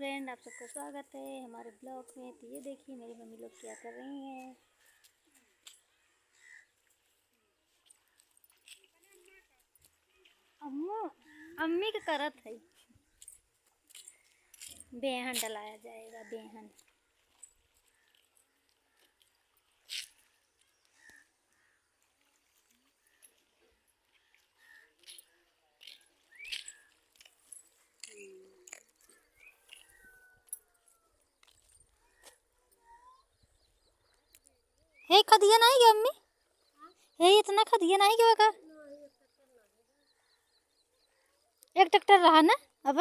Friend, आप सबका स्वागत है हमारे ब्लॉग में। तो ये देखिए मेरी मम्मी लोग क्या कर रही हैं। अम्मू अम्मी के करत है। बेहन डलाया जाएगा, बेहन। हे खदिया नहीं गया अम्मी? हे इतना खदिया नहीं गया का? एक ट्रैक्टर रहा ना अब।